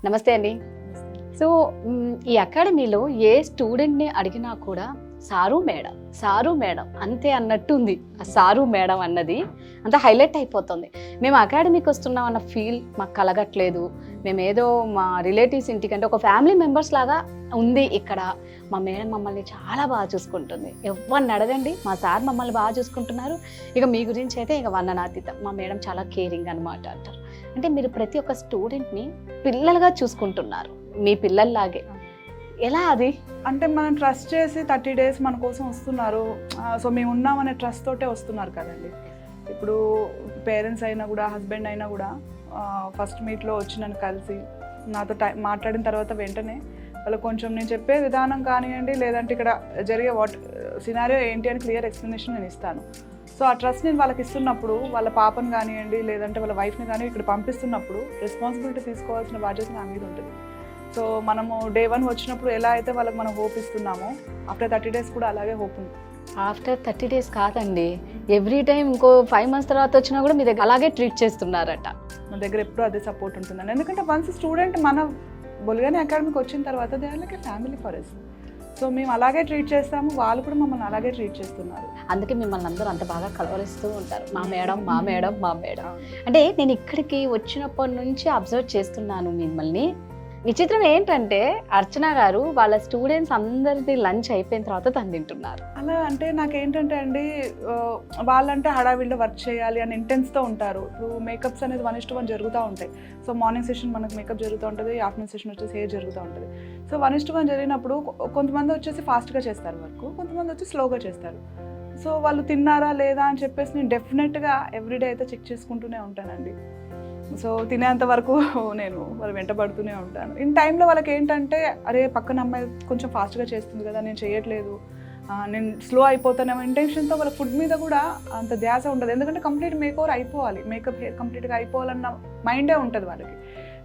నమస్తే అండి. సో ఈ అకాడమీలో ఏ స్టూడెంట్ని అడిగినా కూడా సారు మేడం అంతే అన్నట్టుంది. ఆ సారు మేడం అన్నది అంత హైలైట్ అయిపోతుంది. మేము అకాడమీకి వస్తున్నాం అన్న ఫీల్ మాకు కలగట్లేదు. మేము ఏదో మా రిలేటివ్స్ ఇంటికంటే ఒక ఫ్యామిలీ మెంబర్స్ లాగా ఉంది ఇక్కడ. మా మేడం మమ్మల్ని చాలా బాగా చూసుకుంటుంది. ఎవరిని అడగండి, మా సార్ మమ్మల్ని బాగా చూసుకుంటున్నారు. ఇక మీ గురించి అయితే ఇక వర్ణనాతీతం. మా మేడం చాలా కేరింగ్ అనమాట అంటారు. అంటే మీరు ప్రతి ఒక్క స్టూడెంట్ని పిల్లలుగా చూసుకుంటున్నారు, మీ పిల్లల్లాగే. ఎలా అది? అంటే మనం ట్రస్ట్ చేసి 30 days మన కోసం వస్తున్నారు. సో మేము ఉన్నామనే ట్రస్ట్ తోటే వస్తున్నారు కదండి. ఇప్పుడు పేరెంట్స్ అయినా కూడా, హస్బెండ్ అయినా కూడా ఫస్ట్ మీట్లో వచ్చి నన్ను కలిసి నాతో మాట్లాడిన తర్వాత వెంటనే వాళ్ళకి కొంచెం నేను చెప్పే విధానం కానివ్వండి, లేదంటే ఇక్కడ జరిగే సినారియో ఏంటి అని క్లియర్ ఎక్స్ప్లెనేషన్ నేను ఇస్తాను. సో ఆ ట్రస్ట్ నేను వాళ్ళకి ఇస్తున్నప్పుడు, వాళ్ళ పాపను కానివ్వండి, లేదంటే వాళ్ళ వైఫ్ని కానీ ఇక్కడ పంపిస్తున్నప్పుడు రెస్పాన్సిబిలిటీ తీసుకోవాల్సిన బాధ్యత నా మీద ఉంటుంది. సో మనము Day 1 వచ్చినప్పుడు ఎలా అయితే వాళ్ళకి మనం హోప్ ఇస్తున్నామో, ఆఫ్టర్ 30 days కూడా అలాగే హోప్ ఉంది. ఆఫ్టర్ 30 days కాదండి, ఎవ్రీ టైం ఇంకో 5 months తర్వాత వచ్చినా కూడా మీ దగ్గర అలాగే ట్రీట్ చేస్తున్నారట. మన దగ్గర ఎప్పుడూ అదే సపోర్ట్ ఉంటుందండి. ఎందుకంటే వన్స్ స్టూడెంట్ మన బొలిగాని అకాడమీకి వచ్చిన తర్వాత they are like a family for us. So మేము అలాగే ట్రీట్ చేస్తాము, వాళ్ళు కూడా మమ్మల్ని అలాగే ట్రీట్ చేస్తున్నారు. అందుకే మిమ్మల్ని అందరూ అంత బాగా కలవరిస్తూ ఉంటారు, మా మేడం. అంటే నేను ఇక్కడికి వచ్చినప్పటి నుంచి అబ్జర్వ్ చేస్తున్నాను మిమ్మల్ని. విచిత్రం ఏంటంటే అర్చన గారు వాళ్ళ స్టూడెంట్స్ అందరిది లంచ్ అయిపోయిన తర్వాత తను తింటున్నారు. అలా అంటే నాకేంటంటే అండి, వాళ్ళంటే హడావిడిలో వర్క్ చేయాలి అని ఇంటెన్స్తో ఉంటారు. ఇప్పుడు మేకప్స్ అనేది 1:1 జరుగుతూ ఉంటాయి. సో మార్నింగ్ సెషన్ మనకు మేకప్ జరుగుతూ ఉంటుంది, ఆఫ్టర్నూన్ సెషన్ వచ్చేసి హెయిర్ జరుగుతూ ఉంటుంది. సో 1:1 జరిగినప్పుడు కొంతమంది వచ్చేసి ఫాస్ట్గా చేస్తారు వర్క్, కొంతమంది వచ్చి స్లోగా చేస్తారు. సో వాళ్ళు తిన్నారా లేదా అని చెప్పేసి నేను డెఫినెట్గా ఎవ్రీడే అయితే చెక్ చేసుకుంటూనే ఉంటానండి. సో తినేంత వరకు నేను వాళ్ళు వెంటబడుతూనే ఉంటాను. ఇన్ టైంలో వాళ్ళకి ఏంటంటే, అరే పక్కన అమ్మాయి కొంచెం ఫాస్ట్గా చేస్తుంది కదా, నేను చేయట్లేదు, నేను స్లో అయిపోతానేమో ఇంటెన్షన్తో వాళ్ళ ఫుడ్ మీద కూడా అంత ధ్యాస ఉండదు. ఎందుకంటే కంప్లీట్ మేకవర్ అయిపోవాలి, మేకప్ హెయిర్ కంప్లీట్గా అయిపోవాలన్న మైండే ఉంటుంది వాళ్ళకి.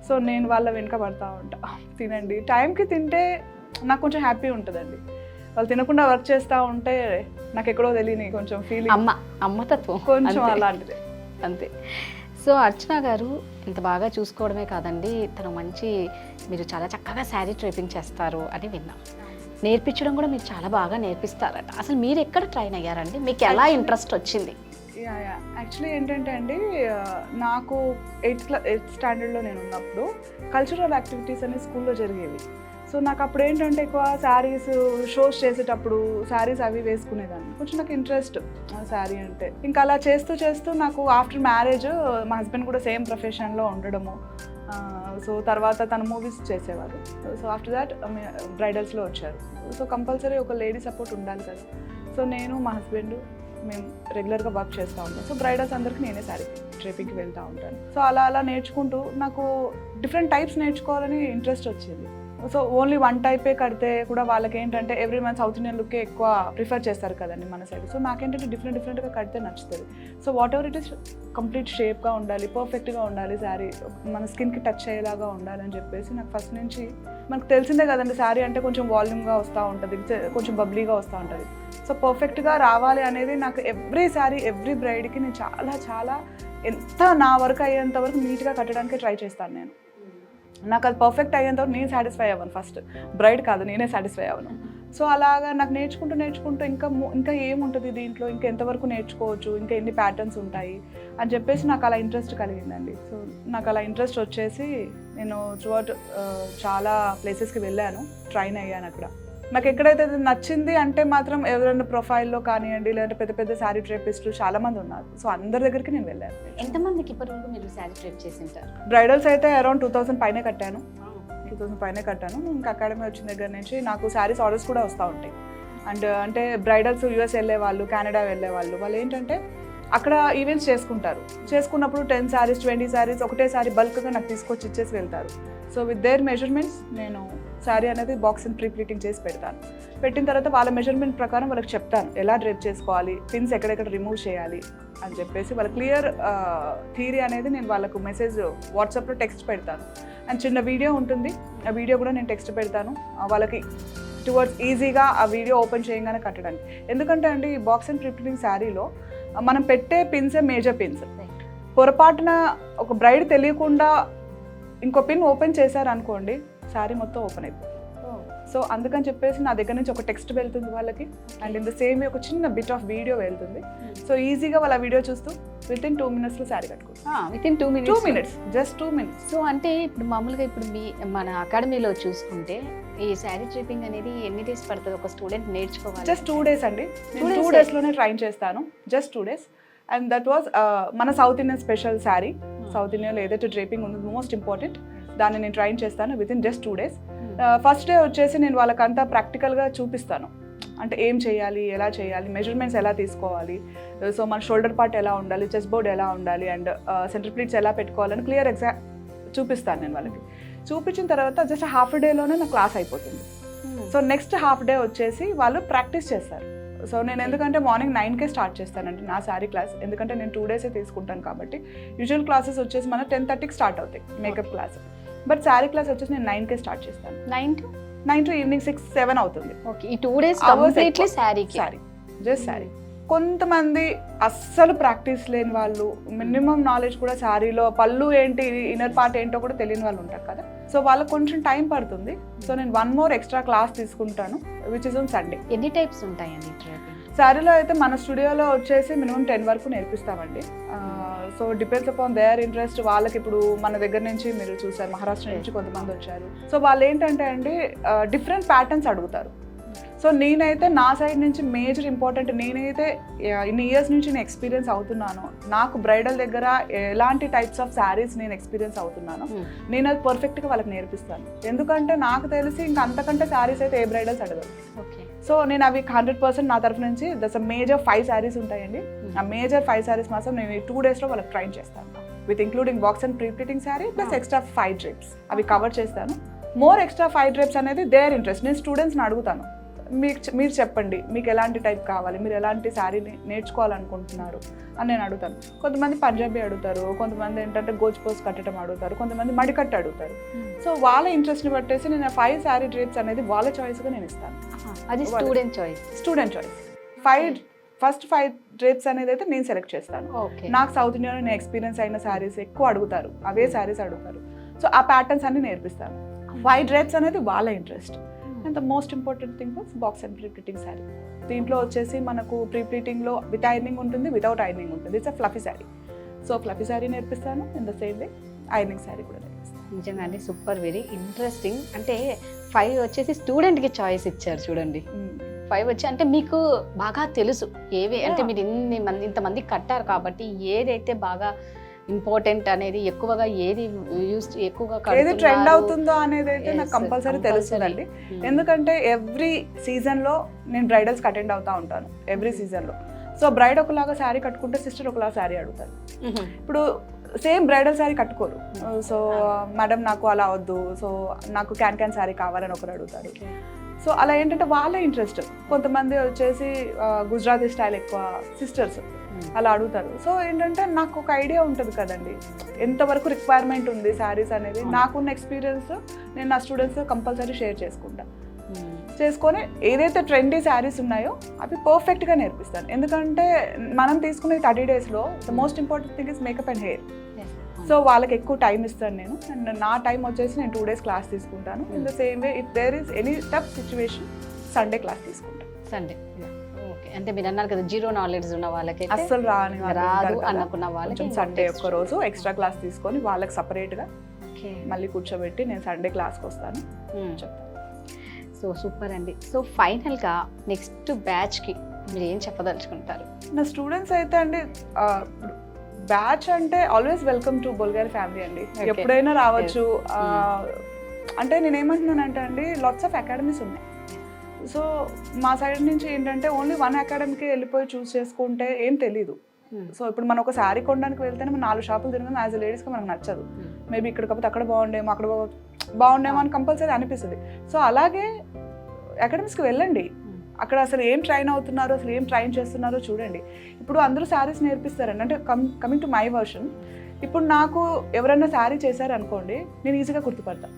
సో నేను వాళ్ళ వెనక పడతా ఉంటా, తినండి టైంకి తింటే నాకు కొంచెం హ్యాపీ ఉంటుందండి. వాళ్ళు తినకుండా వర్క్ చేస్తూ ఉంటే నాకు ఎక్కడో తెలియని కొంచెం ఫీలింగ్, అమ్మతత్వం కొంచెం అలాంటిది అంతే. సో అర్చన గారు ఇంత బాగా చూసుకోవడమే కాదండి, తను మీరు చాలా చక్కగా శారీ డ్రైపింగ్ చేస్తారు అని విన్నాం. నేర్పించడం కూడా మీరు చాలా బాగా నేర్పిస్తారట. అసలు మీరు ఎక్కడ ట్రైన్ అయ్యారండి? మీకు ఎలా ఇంట్రెస్ట్ వచ్చింది? యాక్చువల్లీ ఏంటంటే అండి, నాకు 8th standardలో నేను ఉన్నప్పుడు కల్చరల్ యాక్టివిటీస్ అనేవి స్కూల్లో జరిగేవి. సో నాకు అప్పుడు ఏంటంటే ఎక్కువ శారీస్ షోస్ చేసేటప్పుడు శారీస్ అవి వేసుకునేదాన్ని. కొంచెం నాకు ఇంట్రెస్ట్ శారీ అంటే. ఇంకా అలా చేస్తూ నాకు ఆఫ్టర్ మ్యారేజ్ మా హస్బెండ్ కూడా సేమ్ ప్రొఫెషన్లో ఉండడము. సో తర్వాత తను మూవీస్ చేసేవారు. సో ఆఫ్టర్ దాట్ బ్రైడల్స్లో వచ్చారు. సో కంపల్సరీ ఒక లేడీ సపోర్ట్ ఉండాలి కదా. సో నేను మా హస్బెండ్ మేము రెగ్యులర్గా వర్క్ చేస్తూ ఉంటాం. సో బ్రైడల్స్ అందరికీ నేనే శారీ డ్రైపింగ్కి వెళ్తూ ఉంటాను. సో అలా నేర్చుకుంటూ నాకు డిఫరెంట్ టైప్స్ నేర్చుకోవాలని ఇంట్రెస్ట్ వచ్చింది. సో ఓన్లీ వన్ టైపే కడితే కూడా వాళ్ళకి ఏంటంటే ఎవ్రీ మంత్ సౌత్ ఇండియన్ లుక్కే ఎక్కువ ప్రిఫర్ చేస్తారు కదండి మన సైడ్. సో నాకేంటంటే డిఫరెంట్గా కడితే నచ్చుతుంది. So whatever it is complete షేప్గా ఉండాలి, పర్ఫెక్ట్గా ఉండాలి, శారీ మన స్కిన్కి టచ్ అయ్యేలాగా ఉండాలని చెప్పేసి నాకు ఫస్ట్ నుంచి, మనకు తెలిసిందే కదండి శారీ అంటే కొంచెం వాల్యూమ్గా వస్తూ ఉంటుంది, కొంచెం బబ్లీగా వస్తూ ఉంటుంది. సో పర్ఫెక్ట్గా రావాలి అనేది నాకు ఎవ్రీ శారీ ఎవ్రీ బ్రైడ్కి నేను చాలా ఎంత నా వర్క్ అయ్యేంత వరకు నీట్గా కట్టడానికి ట్రై చేస్తాను నేను. నాకు అది పర్ఫెక్ట్ అయ్యేంతవరకు నేను సాటిస్ఫై అవ్వను, ఫస్ట్ బ్రైడ్ కాదు నేనే సాటిస్ఫై అవ్వను. సో అలాగా నాకు నేర్చుకుంటూ ఇంకా ఏముంటుంది దీంట్లో, ఇంకా ఎంతవరకు నేర్చుకోవచ్చు, ఇంకా ఎన్ని ప్యాటర్న్స్ ఉంటాయి అని చెప్పేసి నాకు అలా ఇంట్రెస్ట్ కలిగిందండి. సో నాకు అలా ఇంట్రెస్ట్ వచ్చేసి నేను త్రూఅవుట్ చాలా ప్లేసెస్కి వెళ్ళాను, ట్రైన్ అయ్యాను. అక్కడ నాకు ఎక్కడైతే నచ్చింది అంటే మాత్రం ఎవరైనా ప్రొఫైల్లో కానివ్వండి, లేదంటే పెద్ద శారీ డ్రైపిస్టులు చాలా మంది ఉన్నారు. సో అందరి దగ్గరికి నేను వెళ్ళాను. ఎంతమందికి ఇప్పటివరకు మీరు శారీ డ్రైప్ చేసి ఉంటారు? బ్రైడల్స్ అయితే అరౌండ్ 2000 పైనే కట్టాను. ఇంకా అకాడమీ వచ్చిన దగ్గర నుంచి నాకు శారీస్ ఆర్డర్స్ కూడా వస్తూ ఉంటాయి. అండ్ అంటే బ్రైడల్స్ US వెళ్ళే వాళ్ళు, కెనడా వెళ్ళే వాళ్ళు ఏంటంటే అక్కడ ఈవెంట్స్ చేసుకున్నప్పుడు 10 sarees 20 sarees ఒకటే సారీ బల్క్గా నాకు తీసుకొచ్చి ఇచ్చేసి వెళ్తారు. సో విత్ దేర్ మెజర్మెంట్స్ నేను శారీ అనేది బాక్స్ అండ్ ప్రీప్లీటింగ్ చేసి పెట్టిన తర్వాత వాళ్ళ మెజర్మెంట్ ప్రకారం వాళ్ళకి చెప్తాను ఎలా డ్రైప్ చేసుకోవాలి, పిన్స్ ఎక్కడెక్కడ రిమూవ్ చేయాలి అని చెప్పేసి వాళ్ళ క్లియర్ థియరీ అనేది నేను వాళ్ళకు మెసేజ్ వాట్సాప్లో టెక్స్ట్ పెడతాను. అండ్ చిన్న వీడియో ఉంటుంది, ఆ వీడియో కూడా నేను టెక్స్ట్ పెడతాను వాళ్ళకి టువర్డ్స్ ఈజీగా ఆ వీడియో ఓపెన్ చేయగానే కట్టడానికి. ఎందుకంటే అండి ఈ బాక్స్ అండ్ ప్రీప్లీటింగ్ శారీలో మనం పెట్టే పిన్సే మేజర్ పిన్స్. పొరపాటున ఒక బ్రైడ్ తెలియకుండా ఇంకో పిన్ ఓపెన్ చేశారనుకోండి శారీ మొత్తం ఓపెన్ అయిపోతుంది. సో అందుకని చెప్పేసి నా దగ్గర నుంచి ఒక టెక్స్ట్ వెళ్తుంది వాళ్ళకి, అండ్ ఇన్ ద సేమ్ వే ఒక చిన్న బిట్ ఆఫ్ వీడియో వెళ్తుంది. సో ఈజీగా వాళ్ళ వీడియో చూస్తూ విత్ ఇన్ 2 minutesలో శారీ కట్టుకోవచ్చు. With in 2 minutes. 2 minutes, just 2 minutes. So అంటే ఇప్పుడు మామూలుగా ఇప్పుడు మన అకాడమీలో చూసుకుంటే ఈ శారీ డ్రిప్పింగ్ అనేది ఎన్ని డేస్ పడుతుంది ఒక స్టూడెంట్ నేర్చుకోవాలి? జస్ట్ 2 days అండి. 2 daysలోనే ట్రైన్ చేస్తాను, just 2 days. And that was మన South Indian special sari. South ఇండియాలో ఏదైతే డ్రేపింగ్ ఉందో మోస్ట్ ఇంపార్టెంట్, దాన్ని నేను ట్రైన్ చేస్తాను with in just 2 days. First day వచ్చేసి నేను వాళ్ళకంతా ప్రాక్టికల్గా చూపిస్తాను, అంటే ఏం చేయాలి, ఎలా చేయాలి, మెజర్మెంట్స్ ఎలా తీసుకోవాలి, సో మన షోల్డర్ పార్ట్ ఎలా ఉండాలి, చెస్ట్ బోర్డ్ ఎలా ఉండాలి, అండ్ సెంటర్ ప్లీట్స్ ఎలా పెట్టుకోవాలని క్లియర్ చూపిస్తాను నేను వాళ్ళకి. చూపించిన తర్వాత జస్ట్ హాఫ్ డేలోనే నా క్లాస్ అయిపోతుంది. సో నెక్స్ట్ హాఫ్ డే వచ్చేసి వాళ్ళు ప్రాక్టీస్ చేస్తారు. సో నేను ఎందుకంటే మార్నింగ్ 9కే స్టార్ట్ చేస్తానండి నా శారీ క్లాస్, ఎందుకంటే నేను 2 days తీసుకుంటాను కాబట్టి. యూజువల్ క్లాసెస్ వచ్చేసి మన 10:30కి స్టార్ట్ అవుతాయి makeup class, but sari class వచ్చేసి నేను 9కే స్టార్ట్ చేస్తాను. 9 to ఈవినింగ్ 6-7 అవుతుంది. ఓకే, ఈ 2 days completely sari, just sari. కొంతమంది అస్సలు ప్రాక్టీస్ లేని వాళ్ళు, మినిమం నాలెడ్జ్ కూడా శారీలో పళ్ళు ఏంటి, ఇన్నర్ పార్ట్ ఏంటో కూడా తెలియని వాళ్ళు ఉంటారు కదా. సో వాళ్ళకి కొంచెం టైం పడుతుంది. సో నేను 1 more ఎక్స్ట్రా క్లాస్ తీసుకుంటాను, విచ్ ఇస్ ఆన్ సండే. ఎన్ని టైప్స్ ఉంటాయండి డ్రైపింగ్? శారీలో అయితే మన స్టూడియోలో వచ్చేసి మినిమం 10 వరకు నేర్పిస్తామండి. So depends upon their interest. వాళ్ళకి ఇప్పుడు మన దగ్గర నుంచి మీరు చూసారు, మహారాష్ట్ర నుంచి కొంతమంది వచ్చారు. సో వాళ్ళు ఏంటంటే అండి డిఫరెంట్ ప్యాటర్న్స్ అడుగుతారు. సో నేనైతే నా సైడ్ నుంచి మేజర్ ఇంపార్టెంట్, నేనైతే ఇన్ని ఇయర్స్ నుంచి నేను ఎక్స్పీరియన్స్ అవుతున్నాను, నాకు బ్రైడల్ దగ్గర ఎలాంటి టైప్స్ ఆఫ్ శారీస్ నేను ఎక్స్పీరియన్స్ అవుతున్నాను, నేను అది పర్ఫెక్ట్గా వాళ్ళకి నేర్పిస్తాను. ఎందుకంటే నాకు తెలిసి ఇంకా అంతకంటే శారీస్ అయితే ఏ బ్రైడల్స్ అడగదు. సో నేను అవి 100% నా తరఫు నుంచి దట్స్ అ మేజర్ 5 శారీస్ ఉంటాయండి. ఆ మేజర్ 5 శారీస్ మాత్రం నేను 2 daysలో వాళ్ళకి ట్రైన్ చేస్తాను, with including box and prepleating sari plus extra 5 drapes అవి కవర్ చేస్తాను. మోర్ ఎక్స్ట్రా 5 డ్రేప్స్ అనేది దేర్ ఇంట్రెస్ట్. నేను స్టూడెంట్స్ని అడుగుతాను, మీరు చెప్పండి మీకు ఎలాంటి టైప్ కావాలి, మీరు ఎలాంటి శారీని నేర్చుకోవాలనుకుంటున్నారు అని నేను అడుగుతాను. కొంతమంది పంజాబీ అడుగుతారు, కొంతమంది ఏంటంటే గోచ్ పోస్ కట్టడం అడుగుతారు, కొంతమంది మడికట్టు అడుగుతారు. సో వాళ్ళ ఇంట్రెస్ట్ని బట్టేసి నేను 5 శారీ డ్రేప్స్ అనేది వాళ్ళ చాయిస్గా నేను ఇస్తాను. అది స్టూడెంట్ చాయిస్. 5 డ్రేప్స్ అనేది అయితే నేను సెలెక్ట్ చేస్తాను. నాకు సౌత్ ఇండియాలో నేను ఎక్స్పీరియన్స్ అయిన శారీస్ ఎక్కువ అడుగుతారు, అవే శారీస్ అడుగుతారు. సో ఆ ప్యాటర్న్స్ అన్ని నేర్పిస్తాను. 5 డ్రేప్స్ అనేది వాళ్ళ interest. And the most important thing was box and prepleating sari. దీంట్లో వచ్చేసి మనకు ప్రీప్లీటింగ్లో విత్ ఐరనింగ్ ఉంటుంది, వితౌట్ ఐరనింగ్ ఉంటుంది. It's a fluffy sari. So fluffy sari నేర్పిస్తాను, in the same way ironing sari కూడా నేర్పిస్తాను. నిజంగా అండి, సూపర్, వెరీ ఇంట్రెస్టింగ్. అంటే 5 వచ్చేసి స్టూడెంట్కి చాయిస్ ఇచ్చారు చూడండి. 5 వచ్చి అంటే మీకు బాగా తెలుసు ఏవి, అంటే మీరు ఇంతమంది కట్టారు కాబట్టి ఏదైతే బాగా ఇంపార్టెంట్ అనేది, ఎక్కువగా ఏది ఎక్కువగా ఏది ట్రెండ్ అవుతుందో అనేది అయితే నాకు కంపల్సరీ తెలుస్తుందండి. ఎందుకంటే ఎవ్రీ సీజన్లో నేను బ్రైడల్స్కి అటెండ్ అవుతూ ఉంటాను, ఎవ్రీ సీజన్లో. సో బ్రైడ్ ఒకలాగా శారీ కట్టుకుంటే సిస్టర్ ఒకలాగా శారీ అడుగుతారు. ఇప్పుడు సేమ్ బ్రైడల్ శారీ కట్టుకోరు. సో మేడం నాకు అలా వద్దు, సో నాకు క్యాన్ శారీ కావాలని ఒకరు అడుగుతారు. సో అలా ఏంటంటే వాళ్ళ ఇంట్రెస్ట్. కొంతమంది వచ్చేసి గుజరాతీ స్టైల్ ఎక్కువ సిస్టర్స్ అలా అడుగుతారు. సో ఏంటంటే నాకు ఒక ఐడియా ఉంటుంది కదండి, ఎంతవరకు రిక్వైర్మెంట్ ఉంది శారీస్ అనేది. నాకున్న ఎక్స్పీరియన్స్ నేను నా స్టూడెంట్స్ కంపల్సరీ షేర్ చేసుకొని ఏదైతే ట్రెండీ శారీస్ ఉన్నాయో అవి పర్ఫెక్ట్గా నేర్పిస్తాను. ఎందుకంటే మనం తీసుకునే 30 daysలో the most important thing is makeup and hair. So వాళ్ళకి ఎక్కువ టైం ఇస్తాను నేను, అండ్ నా టైం వచ్చేసి నేను 2 days క్లాస్ తీసుకుంటాను. In the same way if there is any tough situation Sunday class తీసుకుంటాను. సండే ఓకే, అంటే మీరు అన్నారు కదా జీరో నాలెడ్జ్ ఉన్న వాళ్ళకి అస్సలు రాదు అనుకున్న వాళ్ళకి సండే ఒక్క రోజు ఎక్స్ట్రా క్లాస్ తీసుకొని వాళ్ళకి సపరేట్గా మళ్ళీ కూర్చోబెట్టి నేను సండే క్లాస్కి వస్తాను చెప్తాను. సో సూపర్ అండి. సో ఫైనల్గా నెక్స్ట్ బ్యాచ్కి మీరు ఏం చెప్పదలుచుకుంటారు? నా స్టూడెంట్స్ అయితే అండి, బ్యాచ్ అంటే ఆల్వేస్ వెల్కమ్ టు బుల్గారి ఫ్యామిలీ అండి. ఎప్పుడైనా రావచ్చు. అంటే నేను ఏమంటున్నానంటే అండి, లాట్స్ ఆఫ్ అకాడమీస్ ఉన్నాయి. సో మా సైడ్ నుంచి ఏంటంటే ఓన్లీ 1 అకాడమీకి వెళ్ళిపోయి చూస్ చేసుకుంటే ఏం తెలీదు. సో ఇప్పుడు మనం ఒక శారీ కొనడానికి వెళ్తేనే మనం 4 షాపులు తిరగడం యాజ్ ఎ లేడీస్గా మనకు నచ్చదు. మేబీ ఇక్కడ కాకపోతే అక్కడ బాగుండేమో, అక్కడ బాగుండేమో అని కంపల్సరీ అనిపిస్తుంది. సో అలాగే అకాడమీస్కి వెళ్ళండి, అక్కడ అసలు ఏం ట్రైన్ అవుతున్నారో, అసలు ఏం ట్రైన్ చేస్తున్నారో చూడండి. ఇప్పుడు అందరూ శారీస్ నేర్పిస్తారండి. అంటే కమింగ్ టు మై వర్షన్, ఇప్పుడు నాకు ఎవరైనా శారీ చేశారనుకోండి, నేను ఈజీగా గుర్తుపడతాను.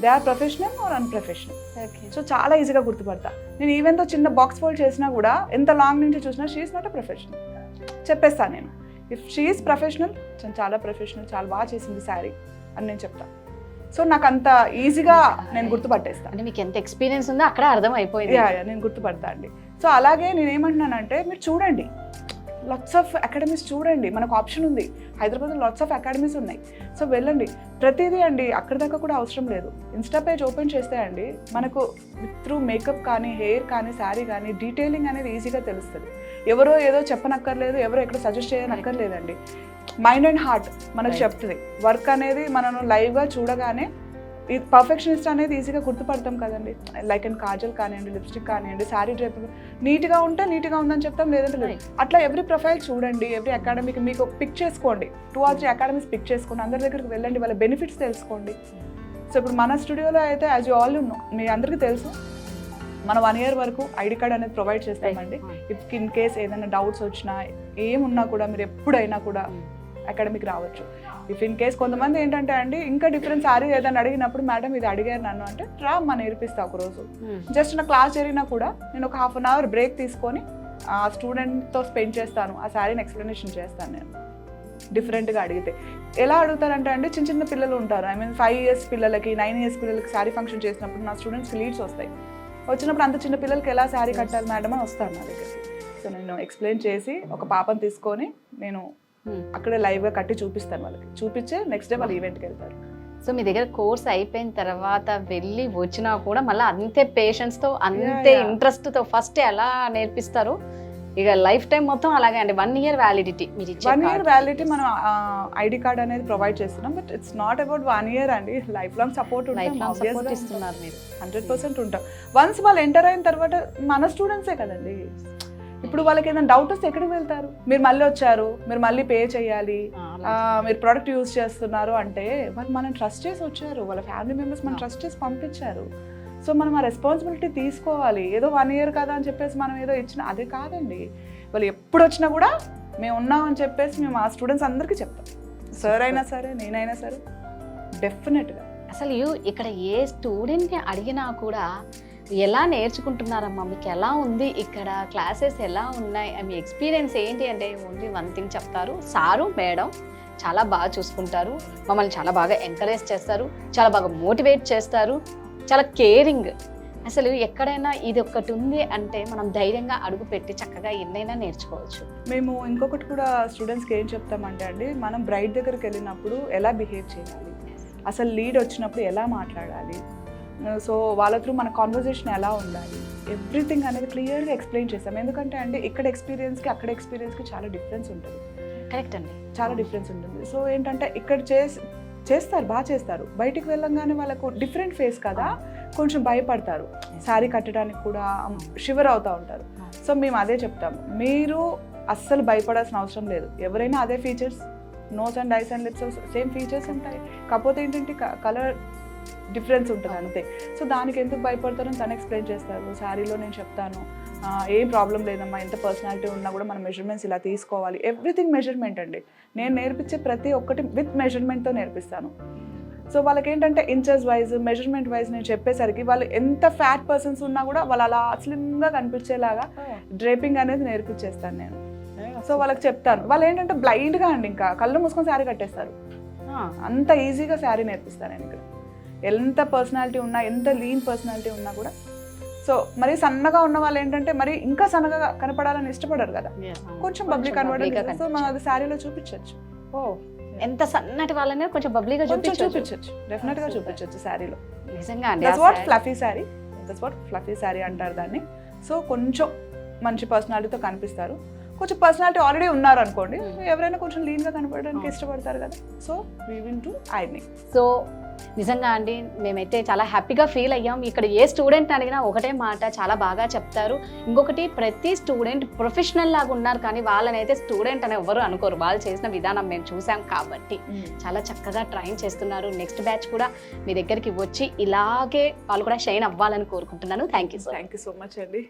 They are professional or unprofessional. So చాలా ఈజీగా గుర్తుపడతా. నేను ఈవెన్ తో చిన్న బాక్స్ ఫోల్డ్ చేసినా కూడా ఎంత లాంగ్ నుంచి చూసినా షీఈస్ నాట్ అ ప్రొఫెషనల్ చెప్పేస్తాను నేను. ఇఫ్ షీఈస్ ప్రొఫెషనల్, చాలా ప్రొఫెషనల్, చాలా బాగా చేసింది శారీ, అని నేను చెప్తాను. సో నాకు అంత ఈజీగా నేను గుర్తుపట్టేస్తాను. అంటే మీకు ఎంత ఎక్స్పీరియన్స్ ఉందో అక్కడ అర్థం అయిపోయింది. నేను గుర్తుపడతా అండి. సో అలాగే నేను ఏమంటున్నానంటే మీరు చూడండి, లాట్స్ ఆఫ్ అకాడమీస్ చూడండి, మనకు ఆప్షన్ ఉంది. హైదరాబాద్లో లాట్స్ ఆఫ్ అకాడమీస్ ఉన్నాయి. సో వెళ్ళండి. ప్రతిదీ అండి అక్కడ దాకా కూడా అవసరం లేదు. ఇన్స్టా పేజ్ ఓపెన్ చేస్తే అండి మనకు త్రూ మేకప్ కానీ, హెయిర్ కానీ, శారీ కానీ డీటెయిలింగ్ అనేది ఈజీగా తెలుస్తుంది. ఎవరో ఏదో చెప్పనక్కర్లేదు, ఎవరో ఎక్కడ సజెస్ట్ చేయనక్కర్లేదండి. మైండ్ అండ్ హార్ట్ మనకు చెప్తుంది. వర్క్ అనేది మనం లైవ్గా చూడగానే ఈ పర్ఫెక్షనిస్ట్ అనేది ఈజీగా గుర్తుపడతాం కదండి. లైక్ అండ్ కాజల్ కానివ్వండి, లిప్స్టిక్ కానివ్వండి, శారీ డ్రెప్ నీట్గా ఉంటే నీట్గా ఉందని చెప్తాం, లేదంటే లేదు. అట్లా ఎవ్రీ ప్రొఫైల్ చూడండి, ఎవ్రీ అకాడమీకి మీకు పిక్ చేసుకోండి. 2 or 3 అకాడమీస్ పిక్ చేసుకోండి, అందరి దగ్గరికి వెళ్ళండి, వాళ్ళ బెనిఫిట్స్ తెలుసుకోండి. సో ఇప్పుడు మన స్టూడియోలో అయితే యాజ్ యూ ఆల్ మీ అందరికీ తెలుసు, మనం 1 year వరకు ఐడి కార్డ్ అనేది ప్రొవైడ్ చేస్తామండి. ఇఫ్ ఇన్ కేస్ ఏదైనా డౌట్స్ వచ్చినా ఏమున్నా కూడా మీరు ఎప్పుడైనా కూడా అకాడమీకి రావచ్చు. ఇఫ్ ఇన్ కేస్ కొంతమంది ఏంటంటే అండి ఇంకా డిఫరెంట్ శారీ ఏదైనా అడిగినప్పుడు మేడం ఇది అడిగారు నన్ను అంటే రా అమ్మ నేర్పిస్తా ఒకరోజు. జస్ట్ నా క్లాస్ జరిగినా కూడా నేను ఒక 1/2 hour బ్రేక్ తీసుకొని ఆ స్టూడెంట్తో స్పెండ్ చేస్తాను, ఆ శారీని ఎక్స్ప్లెనేషన్ చేస్తాను. నేను డిఫరెంట్గా అడిగితే ఎలా అడుగుతారంటే అండి, చిన్న చిన్న పిల్లలు ఉంటారు, 5 years పిల్లలకి 9 years పిల్లలకి శారీ ఫంక్షన్ చేసినప్పుడు నా స్టూడెంట్స్కి లీడ్స్ వస్తాయి. వచ్చినప్పుడు అంత చిన్న పిల్లలకి ఎలా శారీ కట్టాలి మేడం అని వస్తారు నా దగ్గరికి. సో నేను ఎక్స్ప్లెయిన్ చేసి ఒక పాపను తీసుకొని నేను అక్కడే లైవ్గా కట్టి చూపిస్తాను వాళ్ళకి. చూపించే నెక్స్ట్ డే వాళ్ళు ఈవెంట్కి వెళ్తారు. సో మీ దగ్గర కోర్స్ అయిపోయిన తర్వాత వెళ్ళి వచ్చినా కూడా మళ్ళీ అంతే పేషెన్స్తో, అంతే ఇంట్రెస్ట్తో ఫస్ట్ ఎలా నేర్పిస్తారు ఇక లైఫ్ టైం మొత్తం అలాగే అండి. 1 year వ్యాలిడిటీ మీరు ఇచ్చే 1 year వ్యాలిడిటీ మనం ఐడి కార్డ్ అనేది ప్రొవైడ్ చేస్తున్నాం. But it's not about 1 year అండి, లైఫ్ లాంగ్ సపోర్ట్ ఇస్తున్నారు మీరు. 100% ఉంటాం. వన్స్ వాళ్ళు ఎంటర్ అయిన తర్వాత మన స్టూడెంట్సే కదండి. ఇప్పుడు వాళ్ళకి ఏదైనా డౌట్ వస్తే ఎక్కడికి వెళ్తారు? మీరు మళ్ళీ వచ్చారు, మీరు మళ్ళీ పే చేయాలి, మీరు ప్రోడక్ట్ యూజ్ చేస్తున్నారు అంటే వాళ్ళు మనం ట్రస్ట్ చేసి వచ్చారు, వాళ్ళ ఫ్యామిలీ మెంబర్స్ మనం ట్రస్ట్ చేసి పంపించారు. సో మనం ఆ రెస్పాన్సిబిలిటీ తీసుకోవాలి. ఏదో 1 year కదా అని చెప్పేసి మనం ఏదో ఇచ్చిన అదే కాదండి. వాళ్ళు ఎప్పుడు వచ్చినా కూడా మేము ఉన్నామని చెప్పేసి మేము ఆ స్టూడెంట్స్ అందరికీ చెప్తాం. సార్ అయినా సరే, నేనైనా సరే డెఫినెట్గా. అసలు ఇక్కడ ఏ స్టూడెంట్ని అడిగినా కూడా ఎలా నేర్చుకుంటున్నారమ్మా, మీకు ఎలా ఉంది ఇక్కడ, క్లాసెస్ ఎలా ఉన్నాయి, మీ ఎక్స్పీరియన్స్ ఏంటి అంటే ఓన్లీ 1 thing చెప్తారు, సారు మేడం చాలా బాగా చూసుకుంటారు, మమ్మల్ని చాలా బాగా ఎంకరేజ్ చేస్తారు, చాలా బాగా మోటివేట్ చేస్తారు, చాలా కేరింగ్. అసలు ఎక్కడైనా ఇది ఒక్కటి ఉంది అంటే మనం ధైర్యంగా అడుగు పెట్టి చక్కగా ఎన్నైనా నేర్చుకోవచ్చు. మేము ఇంకొకటి కూడా స్టూడెంట్స్కి ఏం చెప్తామంటే అండి, మనం బ్రైడ్ దగ్గరికి వెళ్ళినప్పుడు ఎలా బిహేవ్ చేయాలి, అసలు లీడ్ వచ్చినప్పుడు ఎలా మాట్లాడాలి, సో వాళ్ళ త్రూ మన కాన్వర్జేషన్ ఎలా ఉండాలి, ఎవ్రీథింగ్ అనేది క్లియర్గా ఎక్స్ప్లెయిన్ చేస్తాం. ఎందుకంటే అండి ఇక్కడ ఎక్స్పీరియన్స్కి అక్కడ ఎక్స్పీరియన్స్కి చాలా డిఫరెన్స్ ఉంటుంది. కరెక్ట్ అండి, చాలా డిఫరెన్స్ ఉంటుంది. సో ఏంటంటే ఇక్కడ చేస్తారు, బాగా చేస్తారు, బయటికి వెళ్ళంగానే వాళ్ళకు డిఫరెంట్ ఫేస్ కదా, కొంచెం భయపడతారు, శారీ కట్టడానికి కూడా షివర్ అవుతూ ఉంటారు. సో మేము అదే చెప్తాము, మీరు అస్సలు భయపడాల్సిన అవసరం లేదు. ఎవరైనా అదే features, nose and eyes and lips same features ఉంటాయి, కాకపోతే ఏంటంటే కలర్ డిఫరెన్స్ ఉంటుంది అంతే. సో దానికి ఎందుకు భయపడతారని తను ఎక్స్ప్లెయిన్ చేస్తారు. శారీలో నేను చెప్తాను, ఏం ప్రాబ్లం లేదమ్మా, ఎంత పర్సనాలిటీ ఉన్నా కూడా మన మెజర్మెంట్స్ ఇలా తీసుకోవాలి, ఎవ్రీథింగ్ మెజర్మెంట్ అండి. నేను నేర్పించే ప్రతి ఒక్కటి విత్ మెజర్మెంట్తో నేర్పిస్తాను. సో వాళ్ళకి ఏంటంటే ఇంచెస్ వైజ్, మెజర్మెంట్ వైజ్ నేను చెప్పేసరికి వాళ్ళు ఎంత ఫ్యాట్ పర్సన్స్ ఉన్నా కూడా వాళ్ళు అలా స్లిమ్గా కనిపించేలాగా డ్రేపింగ్ అనేది నేర్పించేస్తాను నేను. సో వాళ్ళకి చెప్తాను, వాళ్ళు ఏంటంటే బ్లైండ్గా అండి ఇంకా కళ్ళు మూసుకొని శారీ కట్టేస్తారు, అంత ఈజీగా శారీ నేర్పిస్తాను నేను ఇక్కడ. ఎంత పర్సనాలిటీ ఉన్నా, ఎంత లీన్ పర్సనాలిటీ ఉన్నా కూడా. సో మరి సన్నగా ఉన్న వాళ్ళు ఏంటంటే మరి ఇంకా సన్నగా కనపడాలని ఇష్టపడరు కదా, కొంచెం బబ్లీ కనపడాలి. సో మనం అది శారీలో చూపించవచ్చు. ఎంత సన్నటి వాళ్ళనే కొంచెం బబ్లీగా చూపించవచ్చు, డెఫినెట్గా చూపించవచ్చు శారీలో. నిజంగా that's what fluffy sari, that's what fluffy sari అంటారు దాన్ని. సో కొంచెం మంచి పర్సనాలిటీతో కనిపిస్తారు. కొంచెం పర్సనాలిటీ ఆల్రెడీ ఉన్నారు అనుకోండి, ఎవరైనా కొంచెం లీన్గా కనపడడానికి ఇష్టపడతారు కదా. So we will do ironing. So నిజంగా అండి మేమైతే చాలా హ్యాపీగా ఫీల్ అయ్యాం. ఇక్కడ ఏ స్టూడెంట్ అడిగినా ఒకటే మాట, చాలా బాగా చెప్తారు. ఇంకొకటి ప్రతి స్టూడెంట్ ప్రొఫెషనల్ లాగా ఉన్నారు, కానీ వాళ్ళనైతే స్టూడెంట్ అని ఎవరు అనుకోరు. వాళ్ళు చేసిన విధానం మేము చూసాం కాబట్టి చాలా చక్కగా ట్రైన్ చేస్తున్నారు. నెక్స్ట్ బ్యాచ్ కూడా మీ దగ్గరికి వచ్చి ఇలాగే వాళ్ళు కూడా షైన్ అవ్వాలని కోరుకుంటున్నాను. థ్యాంక్ యూ సో మచ్ అండి.